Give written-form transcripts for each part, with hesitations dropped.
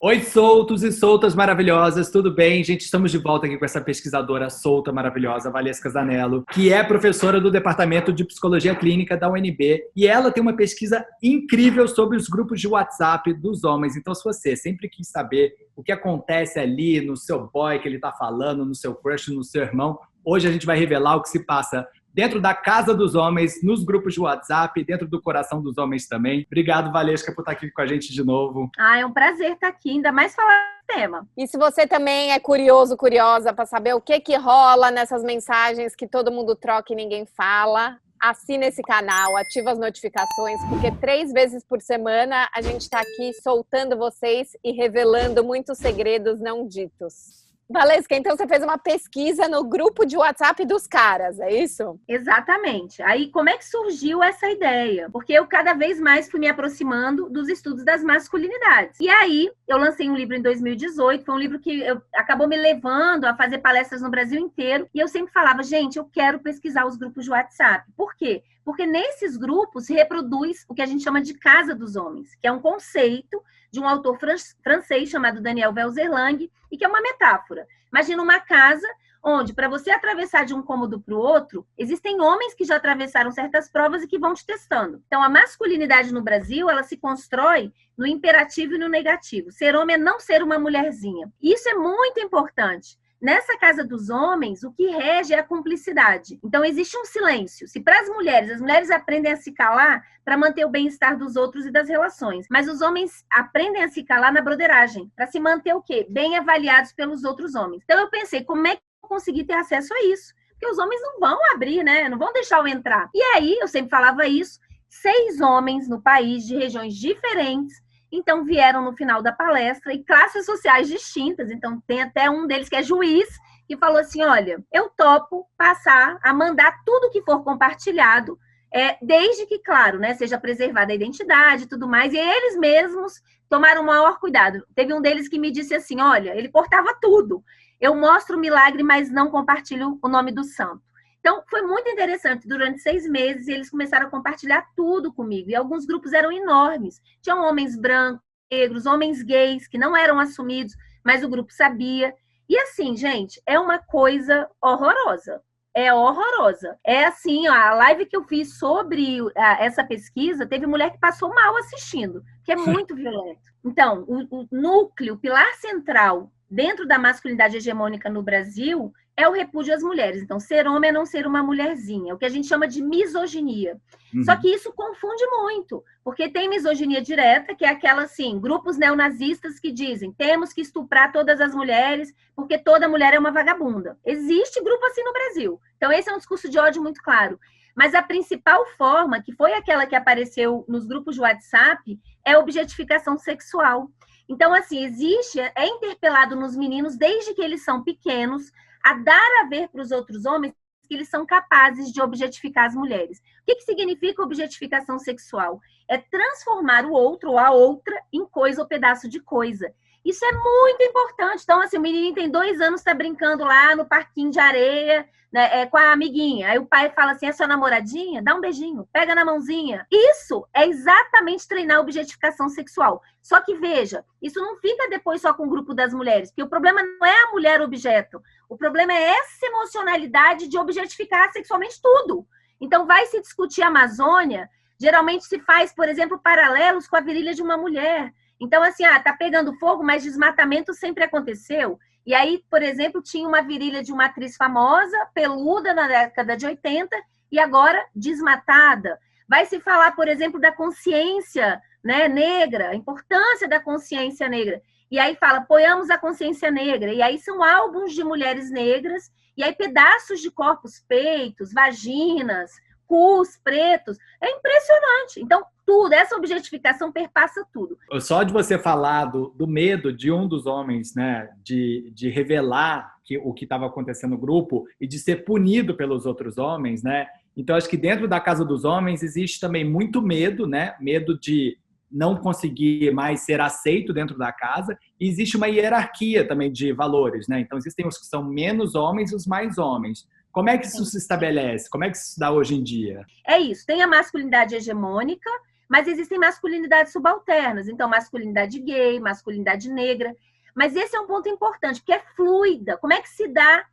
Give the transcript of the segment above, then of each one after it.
Oi, soltos e soltas maravilhosas, tudo bem? Gente, estamos de volta aqui com essa pesquisadora solta maravilhosa, Valesca Zanello, que é professora do Departamento de Psicologia Clínica da UNB, e ela tem uma pesquisa incrível sobre os grupos de WhatsApp dos homens. Então, se você sempre quis saber o que acontece ali no seu boy que ele está falando, no seu crush, no seu irmão, hoje a gente vai revelar o que se passa dentro da casa dos homens, nos grupos de WhatsApp, dentro do coração dos homens também. Obrigado, Valesca, por estar aqui com a gente de novo. É um prazer estar aqui, ainda mais falar do tema. E se você também é curioso, curiosa para saber o que rola nessas mensagens que todo mundo troca e ninguém fala, assina esse canal, ativa as notificações, porque 3 vezes por semana a gente está aqui soltando vocês e revelando muitos segredos não ditos. Valesca, então você fez uma pesquisa no grupo de WhatsApp dos caras, é isso? Exatamente. Aí, como é que surgiu essa ideia? Porque eu cada vez mais fui me aproximando dos estudos das masculinidades. E aí, eu lancei um livro em 2018, foi um livro que acabou me levando a fazer palestras no Brasil inteiro, e eu sempre falava, gente, eu quero pesquisar os grupos de WhatsApp. Por quê? Porque nesses grupos se reproduz o que a gente chama de casa dos homens, que é um conceito de um autor francês chamado Daniel Velzerlang, e que é uma metáfora. Imagina uma casa onde, para você atravessar de um cômodo para o outro, existem homens que já atravessaram certas provas e que vão te testando. Então, a masculinidade no Brasil, ela se constrói no imperativo e no negativo. Ser homem é não ser uma mulherzinha. Isso é muito importante. Nessa casa dos homens, o que rege é a cumplicidade. Então, existe um silêncio. Se para as mulheres aprendem a se calar para manter o bem-estar dos outros e das relações. Mas os homens aprendem a se calar na broderagem, para se manter o quê? Bem avaliados pelos outros homens. Então, eu pensei, como é que eu consegui ter acesso a isso? Porque os homens não vão abrir, né? Não vão deixar eu entrar. E aí, eu sempre falava isso, 6 homens no país, de regiões diferentes, então vieram no final da palestra e classes sociais distintas. Então tem até um deles que é juiz que falou assim, olha, eu topo passar a mandar tudo que for compartilhado, desde que, claro, né, seja preservada a identidade e tudo mais, e eles mesmos tomaram o maior cuidado. Teve um deles que me disse assim, olha, ele cortava tudo. Eu mostro o milagre, mas não compartilho o nome do santo. Então, foi muito interessante. Durante 6 meses, eles começaram a compartilhar tudo comigo. E alguns grupos eram enormes. Tinham homens brancos, negros, homens gays, que não eram assumidos, mas o grupo sabia. E assim, gente, é uma coisa horrorosa. É horrorosa. É assim, ó, a live que eu fiz sobre essa pesquisa, teve mulher que passou mal assistindo, que é muito violento. Então, o núcleo, o pilar central dentro da masculinidade hegemônica no Brasil é o repúdio às mulheres. Então, ser homem é não ser uma mulherzinha, o que a gente chama de misoginia. Uhum. Só que isso confunde muito, porque tem misoginia direta, que é aquela, assim, grupos neonazistas que dizem temos que estuprar todas as mulheres, porque toda mulher é uma vagabunda. Existe grupo assim no Brasil. Então, esse é um discurso de ódio muito claro. Mas a principal forma, que foi aquela que apareceu nos grupos de WhatsApp, é a objetificação sexual. Então, assim, é interpelado nos meninos, desde que eles são pequenos, a dar a ver para os outros homens que eles são capazes de objetificar as mulheres. O que significa objetificação sexual? É transformar o outro ou a outra em coisa ou pedaço de coisa. Isso é muito importante. Então, assim, o menino tem 2 anos, está brincando lá no parquinho de areia, né, com a amiguinha. Aí o pai fala assim, é sua namoradinha? Dá um beijinho, pega na mãozinha. Isso é exatamente treinar a objetificação sexual. Só que, veja, isso não fica depois só com o grupo das mulheres, porque o problema não é a mulher objeto. O problema é essa emocionalidade de objetificar sexualmente tudo. Então, vai se discutir a Amazônia, geralmente se faz, por exemplo, paralelos com a virilha de uma mulher. Então, assim, tá pegando fogo, mas desmatamento sempre aconteceu. E aí, por exemplo, tinha uma virilha de uma atriz famosa, peluda na década de 80, e agora desmatada. Vai se falar, por exemplo, da consciência, né, negra, a importância da consciência negra. E aí fala, apoiamos a consciência negra. E aí são álbuns de mulheres negras, e aí pedaços de corpos, peitos, vaginas, cus, pretos. É impressionante. Então, tudo, essa objetificação perpassa tudo. Só de você falar do medo de um dos homens, né, de revelar o que estava acontecendo no grupo e de ser punido pelos outros homens, né? Então, acho que dentro da casa dos homens existe também muito medo, né? Medo de não conseguir mais ser aceito dentro da casa. E existe uma hierarquia também de valores, né? Então, existem os que são menos homens e os mais homens. Como é que isso se estabelece? Como é que isso se dá hoje em dia? É isso. Tem a masculinidade hegemônica, Mas existem masculinidades subalternas, então masculinidade gay, masculinidade negra. Mas esse é um ponto importante, porque é fluida. Como é que se dá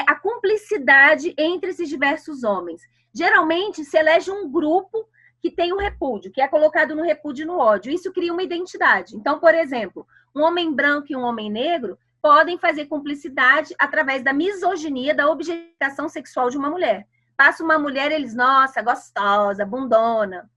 a cumplicidade entre esses diversos homens? Geralmente se elege um grupo que tem o repúdio, que é colocado no repúdio e no ódio. Isso cria uma identidade. Então, por exemplo, um homem branco e um homem negro podem fazer cumplicidade através da misoginia, da objetificação sexual de uma mulher. Passa uma mulher, eles, nossa, gostosa, bundona.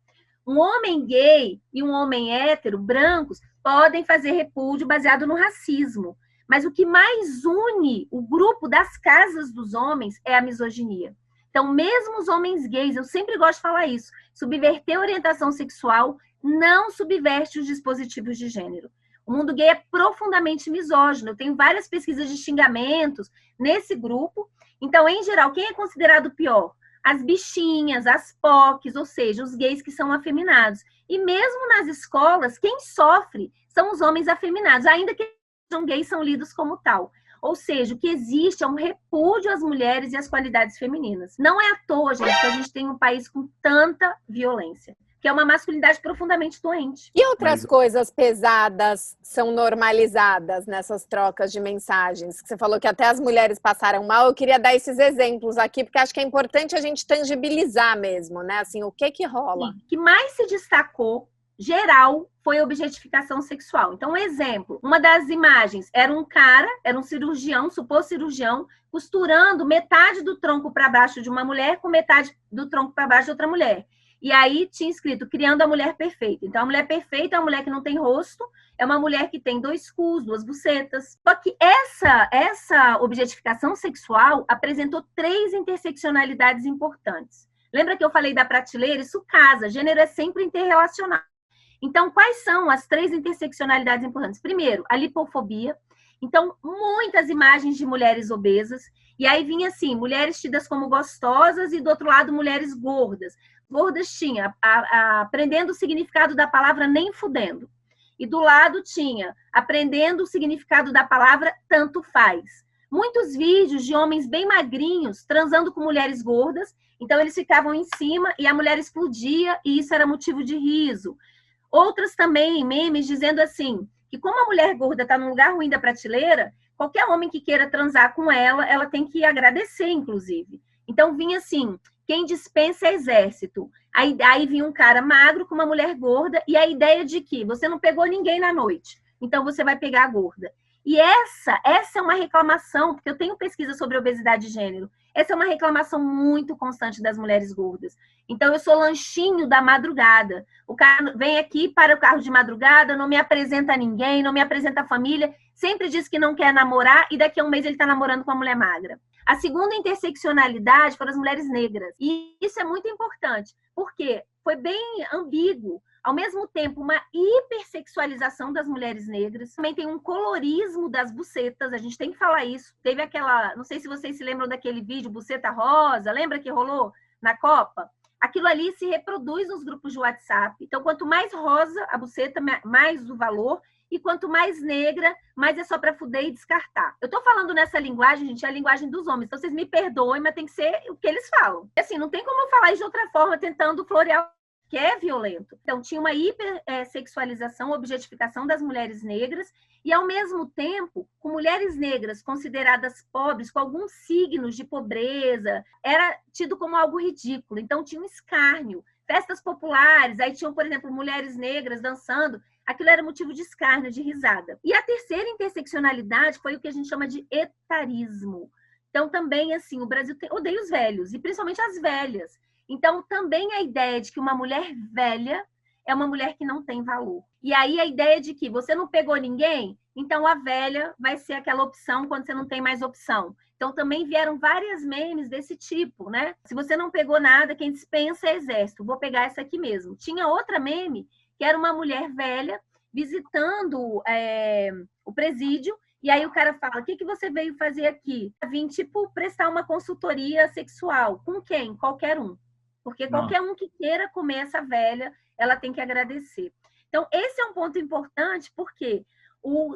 Um homem gay e um homem hétero, brancos, podem fazer repúdio baseado no racismo. Mas o que mais une o grupo das casas dos homens é a misoginia. Então, mesmo os homens gays, eu sempre gosto de falar isso, subverter a orientação sexual não subverte os dispositivos de gênero. O mundo gay é profundamente misógino. Eu tenho várias pesquisas de xingamentos nesse grupo. Então, em geral, quem é considerado pior? As bichinhas, as POCs, ou seja, os gays que são afeminados. E mesmo nas escolas, quem sofre são os homens afeminados, ainda que sejam gays, são lidos como tal. Ou seja, o que existe é um repúdio às mulheres e às qualidades femininas. Não é à toa, gente, que a gente tem um país com tanta violência, que é uma masculinidade profundamente doente. E outras coisas pesadas são normalizadas nessas trocas de mensagens? Você falou que até as mulheres passaram mal. Eu queria dar esses exemplos aqui, porque acho que é importante a gente tangibilizar mesmo, né? Assim, o que rola? Sim. O que mais se destacou, geral, foi a objetificação sexual. Então, um exemplo, uma das imagens era um cara, era um cirurgião, suposto cirurgião, costurando metade do tronco para baixo de uma mulher com metade do tronco para baixo de outra mulher. E aí tinha escrito, criando a mulher perfeita. Então, a mulher perfeita é uma mulher que não tem rosto, é uma mulher que tem 2 cus, 2 bucetas. Só que essa objetificação sexual apresentou 3 interseccionalidades importantes. Lembra que eu falei da prateleira? Isso casa, gênero é sempre interrelacional. Então, quais são as 3 interseccionalidades importantes? Primeiro, a lipofobia. Então, muitas imagens de mulheres obesas. E aí vinha assim, mulheres tidas como gostosas e do outro lado, mulheres gordas. Gordas tinha aprendendo o significado da palavra nem fudendo. E do lado tinha aprendendo o significado da palavra tanto faz. Muitos vídeos de homens bem magrinhos transando com mulheres gordas. Então, eles ficavam em cima e a mulher explodia e isso era motivo de riso. Outras também, memes, dizendo assim, que como a mulher gorda está num lugar ruim da prateleira, qualquer homem que queira transar com ela, ela tem que agradecer, inclusive. Então, vinha assim, quem dispensa é exército. Aí vinha um cara magro com uma mulher gorda e a ideia de que você não pegou ninguém na noite, então você vai pegar a gorda. E essa é uma reclamação, porque eu tenho pesquisa sobre obesidade de gênero, essa é uma reclamação muito constante das mulheres gordas. Então, eu sou lanchinho da madrugada. O cara vem aqui para o carro de madrugada, não me apresenta a ninguém, não me apresenta a família, sempre diz que não quer namorar e daqui a um mês ele está namorando com uma mulher magra. A segunda interseccionalidade foram as mulheres negras. E isso é muito importante, porque foi bem ambíguo. Ao mesmo tempo, uma hipersexualização das mulheres negras. Também tem um colorismo das bucetas, a gente tem que falar isso. Teve aquela, não sei se vocês se lembram daquele vídeo, buceta rosa, lembra que rolou na Copa? Aquilo ali se reproduz nos grupos de WhatsApp. Então, quanto mais rosa a buceta, mais o valor. E quanto mais negra, mais é só para fuder e descartar. Eu tô falando nessa linguagem, gente, é a linguagem dos homens. Então, vocês me perdoem, mas tem que ser o que eles falam. E, assim, não tem como eu falar isso de outra forma, tentando florear que é violento. Então, tinha uma hipersexualização, objetificação das mulheres negras e, ao mesmo tempo, com mulheres negras consideradas pobres, com alguns signos de pobreza, era tido como algo ridículo. Então, tinha um escárnio. Festas populares, aí tinham, por exemplo, mulheres negras dançando. Aquilo era motivo de escárnio, de risada. E a terceira interseccionalidade foi o que a gente chama de etarismo. Então, também, assim, o Brasil odeia os velhos, e principalmente as velhas. Então, também a ideia de que uma mulher velha é uma mulher que não tem valor. E aí a ideia de que você não pegou ninguém, então a velha vai ser aquela opção quando você não tem mais opção. Então, também vieram várias memes desse tipo, né? Se você não pegou nada, quem dispensa é exército. Vou pegar essa aqui mesmo. Tinha outra meme, que era uma mulher velha visitando o presídio. E aí o cara fala, o que você veio fazer aqui? Vim, tipo, prestar uma consultoria sexual. Com quem? Qualquer um. Porque qualquer um que queira comer essa velha, ela tem que agradecer. Então, esse é um ponto importante, porque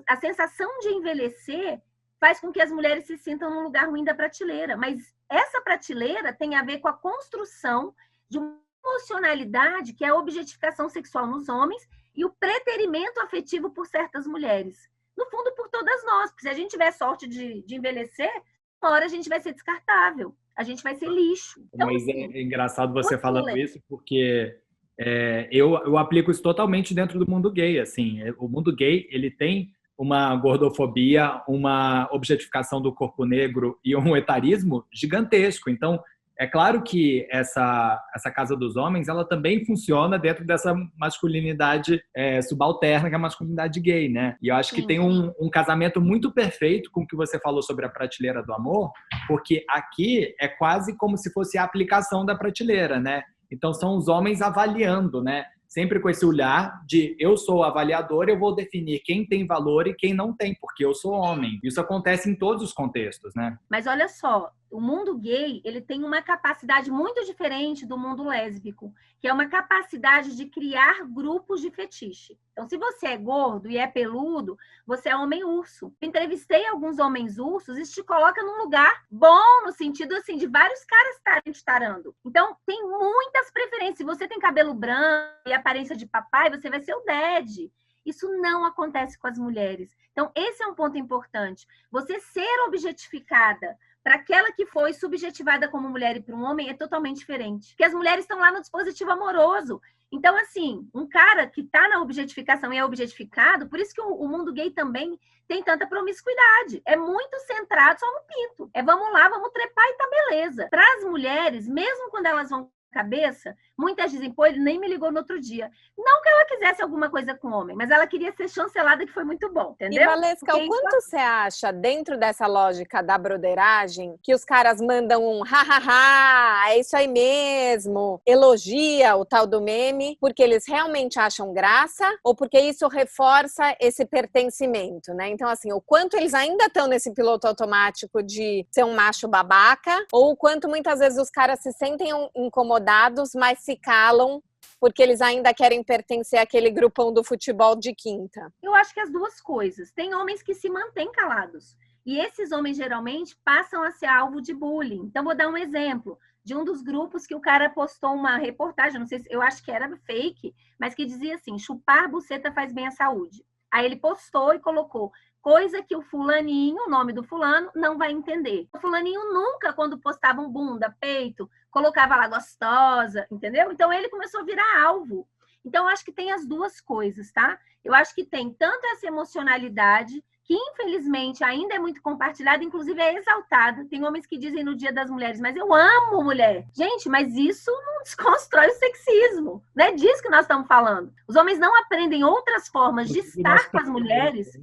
a sensação de envelhecer faz com que as mulheres se sintam num lugar ruim da prateleira. Mas essa prateleira tem a ver com a construção de uma emocionalidade, que é a objetificação sexual nos homens, e o preterimento afetivo por certas mulheres. No fundo, por todas nós, porque se a gente tiver sorte de envelhecer, uma hora a gente vai ser descartável, a gente vai ser lixo. Então, mas é engraçado você falando isso, porque eu aplico isso totalmente dentro do mundo gay. Assim, o mundo gay, ele tem uma gordofobia, uma objetificação do corpo negro e um etarismo gigantesco. Então, é claro que essa casa dos homens, ela também funciona dentro dessa masculinidade subalterna, que é a masculinidade gay, né? E eu acho que tem um casamento muito perfeito com o que você falou sobre a prateleira do amor, porque aqui é quase como se fosse a aplicação da prateleira, né? Então, são os homens avaliando, né? Sempre com esse olhar de eu sou avaliador, eu vou definir quem tem valor e quem não tem, porque eu sou homem. Isso acontece em todos os contextos, né? Mas olha só, o mundo gay, ele tem uma capacidade muito diferente do mundo lésbico, que é uma capacidade de criar grupos de fetiche. Então, se você é gordo e é peludo, você é homem-urso. Entrevistei alguns homens-ursos, isso te coloca num lugar bom, no sentido, assim, de vários caras estarem te tarando. Então, tem muitas preferências. Se você tem cabelo branco e aparência de papai, você vai ser o Dad. Isso não acontece com as mulheres. Então, esse é um ponto importante. Você ser objetificada para aquela que foi subjetivada como mulher e para um homem é totalmente diferente. Porque as mulheres estão lá no dispositivo amoroso. Então, assim, um cara que está na objetificação e é objetificado, por isso que o mundo gay também tem tanta promiscuidade. É muito centrado só no pinto. Vamos lá, vamos trepar e tá beleza. Para as mulheres, mesmo quando elas vão cabeça, muitas dizem, pô, ele nem me ligou no outro dia. Não que ela quisesse alguma coisa com homem, mas ela queria ser chancelada, que foi muito bom, entendeu? E Valesca, o quanto você acha, dentro dessa lógica da broderagem, que os caras mandam um ha, é isso aí mesmo, elogia o tal do meme, porque eles realmente acham graça, ou porque isso reforça esse pertencimento, né? Então, assim, o quanto eles ainda estão nesse piloto automático de ser um macho babaca, ou o quanto muitas vezes os caras se sentem incomodados, mas se calam porque eles ainda querem pertencer àquele grupão do futebol de quinta. Eu acho que as duas coisas. Tem homens que se mantêm calados. E esses homens, geralmente, passam a ser alvo de bullying. Então, vou dar um exemplo de um dos grupos que o cara postou uma reportagem, não sei se, eu acho que era fake, mas que dizia assim, chupar buceta faz bem à saúde. Aí ele postou e colocou, coisa que o fulaninho, o nome do fulano, não vai entender. O fulaninho nunca, quando postava um bunda, peito, colocava lá gostosa, entendeu? Então, ele começou a virar alvo. Então, eu acho que tem as duas coisas, tá? Eu acho que tem tanto essa emocionalidade, que infelizmente ainda é muito compartilhada, inclusive é exaltada. Tem homens que dizem no Dia das Mulheres, mas eu amo mulher. Gente, mas isso não desconstrói o sexismo. Não é disso que nós estamos falando. Os homens não aprendem outras formas de estar com as mulheres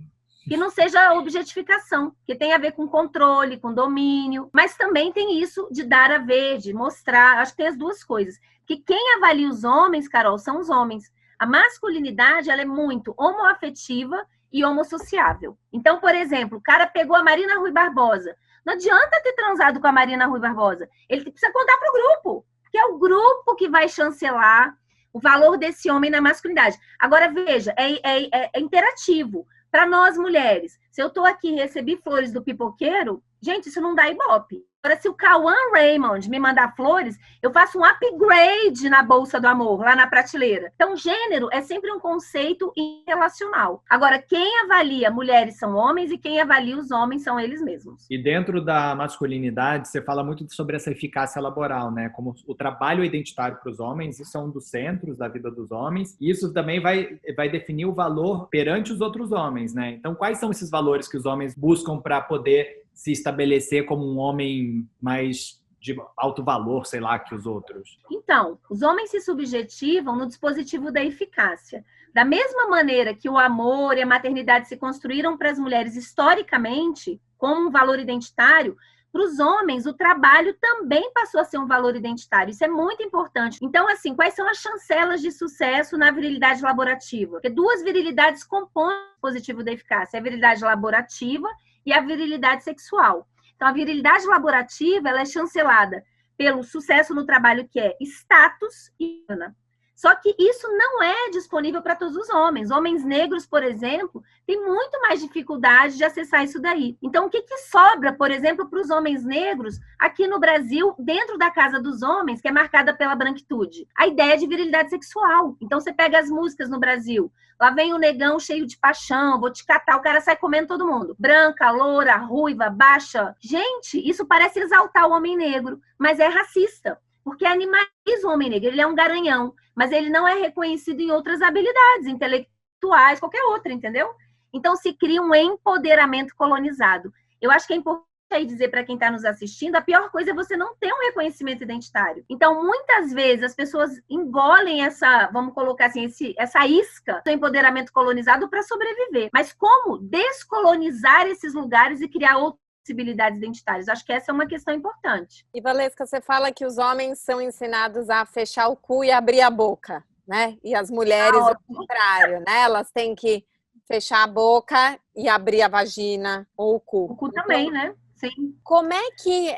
que não seja a objetificação, que tem a ver com controle, com domínio, mas também tem isso de dar a ver, de mostrar. Acho que tem as duas coisas. Que quem avalia os homens, Carol, são os homens. A masculinidade, ela é muito homoafetiva e homossociável. Então, por exemplo, o cara pegou a Marina Rui Barbosa. Não adianta ter transado com a Marina Rui Barbosa. Ele precisa contar para o grupo, porque é o grupo que vai chancelar o valor desse homem na masculinidade. Agora, veja, é interativo. Para nós, mulheres, se eu estou aqui e recebi flores do pipoqueiro, gente, isso não dá ibope. Agora, se o Cauã Raymond me mandar flores, eu faço um upgrade na bolsa do amor, lá na prateleira. Então, gênero é sempre um conceito irrelacional. Agora, quem avalia mulheres são homens e quem avalia os homens são eles mesmos. E dentro da masculinidade, você fala muito sobre essa eficácia laboral, né? Como o trabalho identitário para os homens, isso é um dos centros da vida dos homens. E isso também vai definir o valor perante os outros homens, né? Então, quais são esses valores que os homens buscam para poder se estabelecer como um homem mais de alto valor, sei lá, que os outros? Então, os homens se subjetivam no dispositivo da eficácia. Da mesma maneira que o amor e a maternidade se construíram para as mulheres historicamente, como um valor identitário, para os homens, o trabalho também passou a ser um valor identitário. Isso é muito importante. Então, assim, quais são as chancelas de sucesso na virilidade laborativa? Porque duas virilidades compõem o dispositivo da eficácia. A virilidade laborativa e a virilidade sexual. Então, a virilidade laborativa, ela é chancelada pelo sucesso no trabalho, que é status e grana. Só que isso não é disponível para todos os homens. Homens negros, por exemplo, têm muito mais dificuldade de acessar isso daí. Então, o que sobra, por exemplo, para os homens negros aqui no Brasil, dentro da casa dos homens, que é marcada pela branquitude? A ideia de virilidade sexual. Então, você pega as músicas no Brasil. Lá vem o negão cheio de paixão, vou te catar, o cara sai comendo todo mundo. Branca, loura, ruiva, baixa. Gente, isso parece exaltar o homem negro, mas é racista. Porque animaliza o homem negro, ele é um garanhão, mas ele não é reconhecido em outras habilidades intelectuais, qualquer outra, entendeu? Então se cria um empoderamento colonizado. Eu acho que é importante aí dizer para quem está nos assistindo, a pior coisa é você não ter um reconhecimento identitário. Então, muitas vezes, as pessoas engolem essa, vamos colocar assim, essa isca do empoderamento colonizado para sobreviver. Mas como descolonizar esses lugares e criar outros possibilidades identitárias? Acho que essa é uma questão importante. E, Valesca, você fala que os homens são ensinados a fechar o cu e abrir a boca, né? E as mulheres, ao contrário, né? Elas têm que fechar a boca e abrir a vagina ou o cu. O cu também, né? Sim. Como é que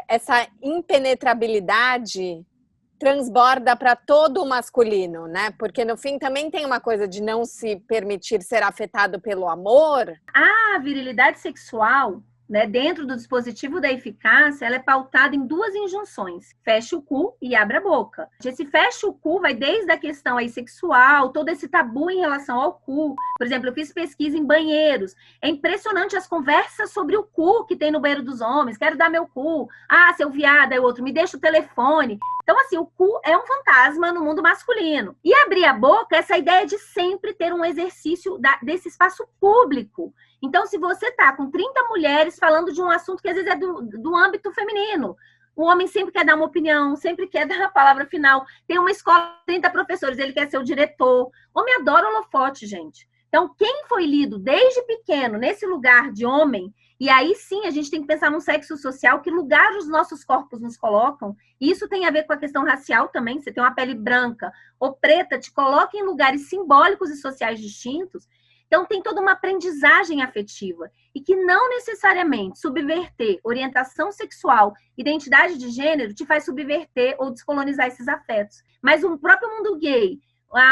essa impenetrabilidade transborda para todo o masculino, né? Porque no fim também tem uma coisa de não se permitir ser afetado pelo amor. A virilidade sexual, né, dentro do dispositivo da eficácia, ela é pautada em duas injunções: fecha o cu e abre a boca. Esse fecha o cu vai desde a questão aí sexual, todo esse tabu em relação ao cu. Por exemplo, eu fiz pesquisa em banheiros. É impressionante as conversas sobre o cu que tem no banheiro dos homens. Quero dar meu cu. Ah, seu viado, é outro. Me deixa o telefone. Então, assim, o cu é um fantasma no mundo masculino. E abrir a boca, essa ideia de sempre ter um exercício desse espaço público. Então, se você tá com 30 mulheres falando de um assunto que às vezes é do âmbito feminino, o homem sempre quer dar uma opinião, sempre quer dar a palavra final. Tem uma escola, 30 professores, ele quer ser o diretor. O homem adora holofote, gente. Então, quem foi lido desde pequeno nesse lugar de homem, e aí sim a gente tem que pensar num sexo social, que lugar os nossos corpos nos colocam. E isso tem a ver com a questão racial também. Você tem uma pele branca ou preta, te coloca em lugares simbólicos e sociais distintos. Então, tem toda uma aprendizagem afetiva e que não necessariamente subverter orientação sexual, identidade de gênero, te faz subverter ou descolonizar esses afetos. Mas o próprio mundo gay,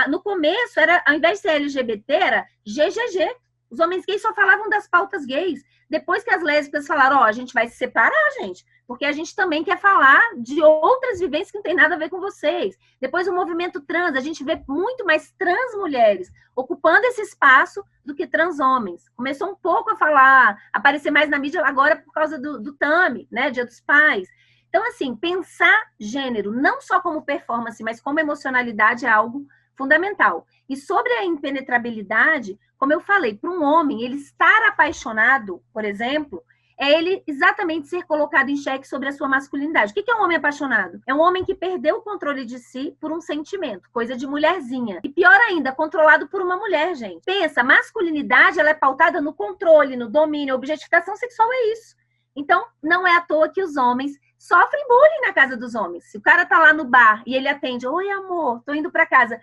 no começo, ao invés de ser LGBT, era GGG. Os homens gays só falavam das pautas gays. Depois que as lésbicas falaram, a gente vai se separar, gente, porque a gente também quer falar de outras vivências que não tem nada a ver com vocês. Depois o movimento trans, a gente vê muito mais trans mulheres ocupando esse espaço do que trans homens. Começou um pouco a falar, aparecer mais na mídia agora por causa do TAMI, né, Dia dos Pais. Então, assim, pensar gênero não só como performance, mas como emocionalidade é algo fundamental. E sobre a impenetrabilidade, como eu falei, para um homem, ele estar apaixonado, por exemplo, é ele exatamente ser colocado em xeque sobre a sua masculinidade. O que é um homem apaixonado? É um homem que perdeu o controle de si por um sentimento, coisa de mulherzinha. E pior ainda, controlado por uma mulher, gente. Pensa, a masculinidade, ela é pautada no controle, no domínio, a objetificação sexual é isso. Então, não é à toa que os homens sofrem bullying na casa dos homens. Se o cara tá lá no bar e ele atende, oi amor, tô indo pra casa.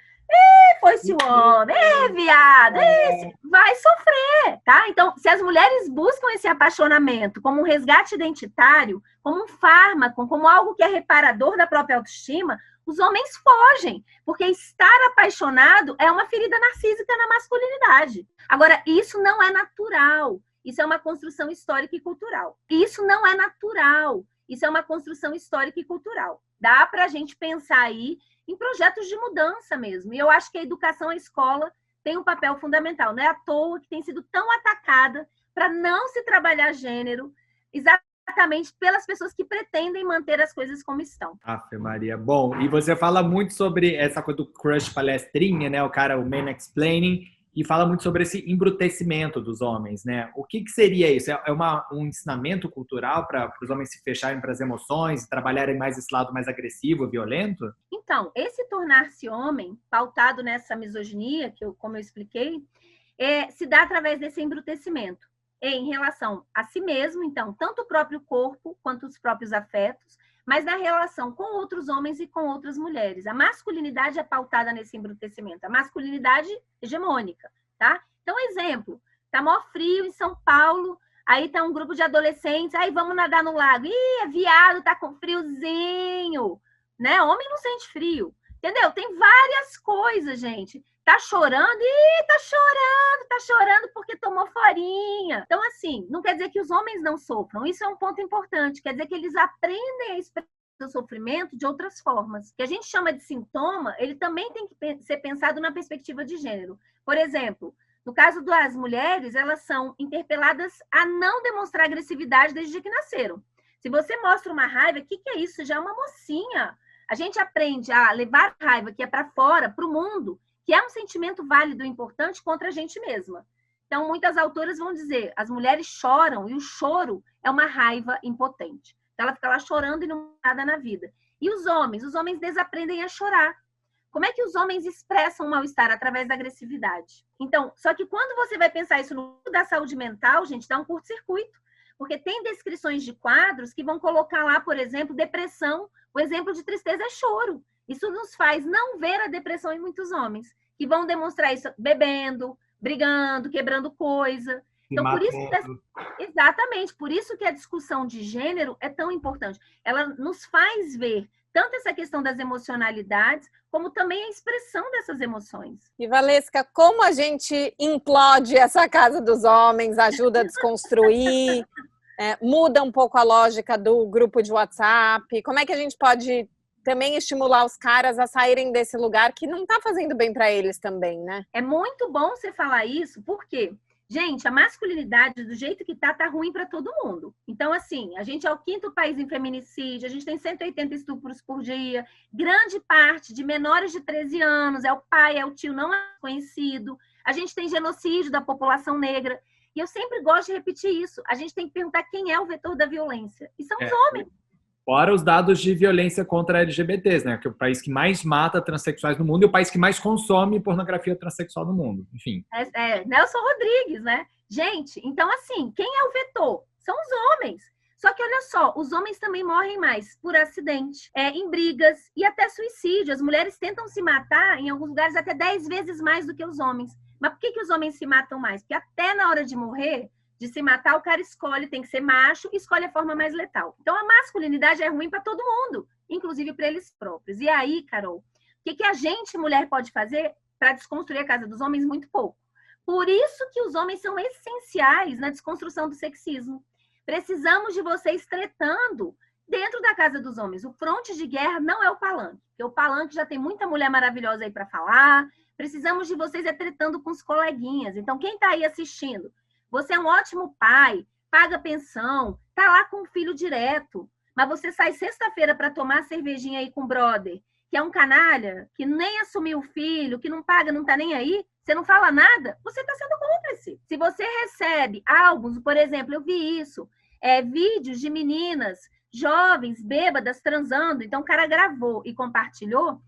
Foi-se o homem, viado, vai sofrer, tá? Então, se as mulheres buscam esse apaixonamento como um resgate identitário, como um fármaco, como algo que é reparador da própria autoestima, os homens fogem, porque estar apaixonado é uma ferida narcísica na masculinidade. Agora, isso não é natural, isso é uma construção histórica e cultural. Isso não é natural, isso é uma construção histórica e cultural. Dá pra gente pensar aí em projetos de mudança mesmo. E eu acho que a educação, a escola, tem um papel fundamental. Não é à toa que tem sido tão atacada para não se trabalhar gênero, exatamente pelas pessoas que pretendem manter as coisas como estão. Ave Maria. Bom, e você fala muito sobre essa coisa do crush palestrinha, né? O mansplaining, e fala muito sobre esse embrutecimento dos homens, né? O que seria isso? É um ensinamento cultural para os homens se fecharem para as emoções, trabalharem mais esse lado mais agressivo, violento? Então, esse tornar-se homem, pautado nessa misoginia, como eu expliquei, se dá através desse embrutecimento em relação a si mesmo, então, tanto o próprio corpo quanto os próprios afetos, mas na relação com outros homens e com outras mulheres. A masculinidade é pautada nesse embrutecimento, a masculinidade hegemônica, tá? Então, exemplo, tá mó frio em São Paulo, aí tá um grupo de adolescentes, aí vamos nadar no lago, é viado, tá com friozinho, né? Homem não sente frio. Entendeu? Tem várias coisas, gente. Tá chorando? Ih, tá chorando porque tomou farinha. Então, assim, não quer dizer que os homens não sofram. Isso é um ponto importante. Quer dizer que eles aprendem a expressar o sofrimento de outras formas. O que a gente chama de sintoma, ele também tem que ser pensado na perspectiva de gênero. Por exemplo, no caso das mulheres, elas são interpeladas a não demonstrar agressividade desde que nasceram. Se você mostra uma raiva, o que é isso? Já é uma mocinha. A gente aprende a levar a raiva que é para fora, para o mundo, que é um sentimento válido e importante contra a gente mesma. Então, muitas autoras vão dizer, as mulheres choram e o choro é uma raiva impotente. Então, ela fica lá chorando e não nada na vida. E os homens desaprendem a chorar. Como é que os homens expressam o mal-estar? Através da agressividade. Então, só que quando você vai pensar isso no mundo da saúde mental, gente, dá um curto-circuito. Porque tem descrições de quadros que vão colocar lá, por exemplo, depressão. O exemplo de tristeza é choro. Isso nos faz não ver a depressão em muitos homens, que vão demonstrar isso bebendo, brigando, quebrando coisa. Então, por isso exatamente, por isso que a discussão de gênero é tão importante. Ela nos faz ver tanto essa questão das emocionalidades, como também a expressão dessas emoções. E, Valesca, como a gente implode essa casa dos homens, ajuda a desconstruir, muda um pouco a lógica do grupo de WhatsApp? Como é que a gente pode também estimular os caras a saírem desse lugar que não está fazendo bem para eles também, né? É muito bom você falar isso, porque, gente, a masculinidade, do jeito que tá ruim para todo mundo. Então, assim, a gente é o 5º país em feminicídio, a gente tem 180 estupros por dia, grande parte de menores de 13 anos, é o pai, é o tio não conhecido, a gente tem genocídio da população negra, e eu sempre gosto de repetir isso, a gente tem que perguntar quem é o vetor da violência, e são os homens. Fora os dados de violência contra LGBTs, né? Que é o país que mais mata transexuais no mundo e o país que mais consome pornografia transexual no mundo. Enfim. Nelson Rodrigues, né? Gente, então assim, quem é o vetor? São os homens. Só que olha só, os homens também morrem mais por acidente, em brigas e até suicídio. As mulheres tentam se matar, em alguns lugares, até 10 vezes mais do que os homens. Mas por que os homens se matam mais? Porque até na hora de morrer, de se matar, o cara escolhe, tem que ser macho, escolhe a forma mais letal. Então, a masculinidade é ruim para todo mundo, inclusive para eles próprios. E aí, Carol, o que a gente, mulher, pode fazer para desconstruir a casa dos homens? Muito pouco. Por isso que os homens são essenciais na desconstrução do sexismo. Precisamos de vocês tretando dentro da casa dos homens. O fronte de guerra não é o palanque, porque o palanque já tem muita mulher maravilhosa aí para falar. Precisamos de vocês tretando com os coleguinhas. Então, quem está aí assistindo, você é um ótimo pai, paga pensão, tá lá com o filho direto, mas você sai sexta-feira para tomar cervejinha aí com o brother, que é um canalha, que nem assumiu o filho, que não paga, não tá nem aí, você não fala nada, você tá sendo cúmplice. Se você recebe álbuns, por exemplo, eu vi isso, vídeos de meninas jovens, bêbadas, transando, então o cara gravou e compartilhou,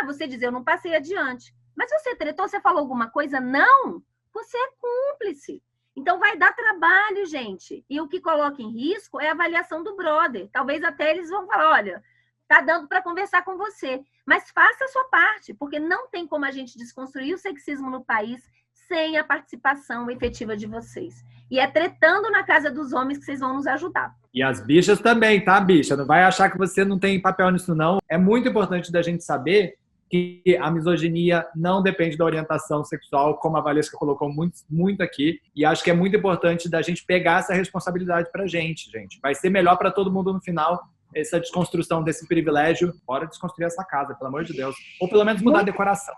você diz, eu não passei adiante. Mas você tretou, você falou alguma coisa? Não, você é cúmplice. Então, vai dar trabalho, gente. E o que coloca em risco é a avaliação do brother. Talvez até eles vão falar, olha, tá dando para conversar com você. Mas faça a sua parte, porque não tem como a gente desconstruir o sexismo no país sem a participação efetiva de vocês. E é tretando na casa dos homens que vocês vão nos ajudar. E as bichas também, tá, bicha? Não vai achar que você não tem papel nisso, não. É muito importante da gente saber que a misoginia não depende da orientação sexual, como a Valesca colocou muito aqui, e acho que é muito importante da gente pegar essa responsabilidade pra gente. Vai ser melhor para todo mundo no final, essa desconstrução desse privilégio. Bora desconstruir essa casa, pelo amor de Deus. Ou pelo menos mudar a decoração.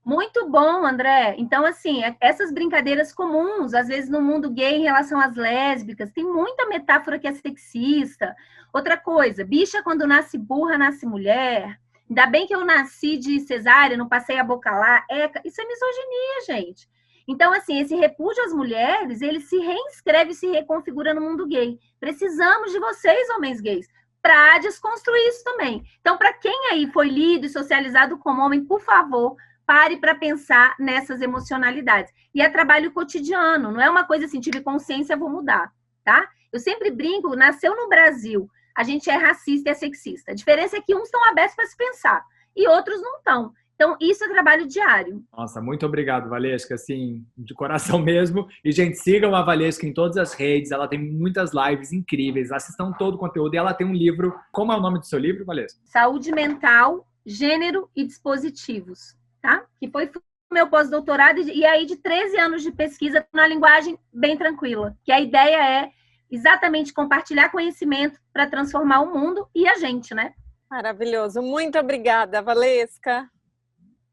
Muito bom, André. Então, assim, essas brincadeiras comuns, às vezes no mundo gay em relação às lésbicas, tem muita metáfora que é sexista. Outra coisa, bicha quando nasce burra, nasce mulher. Ainda bem que eu nasci de cesárea, não passei a boca lá. Isso é misoginia, gente. Então, assim, esse repúdio às mulheres, ele se reinscreve, se reconfigura no mundo gay. Precisamos de vocês, homens gays, para desconstruir isso também. Então, para quem aí foi lido e socializado como homem, por favor, pare para pensar nessas emocionalidades. E é trabalho cotidiano, não é uma coisa assim, tive consciência, vou mudar, tá? Eu sempre brinco, nasceu no Brasil, a gente é racista e é sexista. A diferença é que uns estão abertos para se pensar e outros não estão. Então, isso é trabalho diário. Nossa, muito obrigado, Valesca, assim, de coração mesmo. E, gente, sigam a Valesca em todas as redes, ela tem muitas lives incríveis, assistam todo o conteúdo e ela tem um livro. Como é o nome do seu livro, Valesca? Saúde Mental Gênero e Dispositivos, tá? Que foi meu pós-doutorado, e aí de 13 anos de pesquisa na linguagem bem tranquila, que a ideia é exatamente compartilhar conhecimento para transformar o mundo e a gente, né? Maravilhoso. Muito obrigada, Valesca.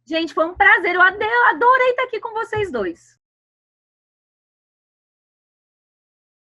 Gente, foi um prazer. Eu adorei estar aqui com vocês dois.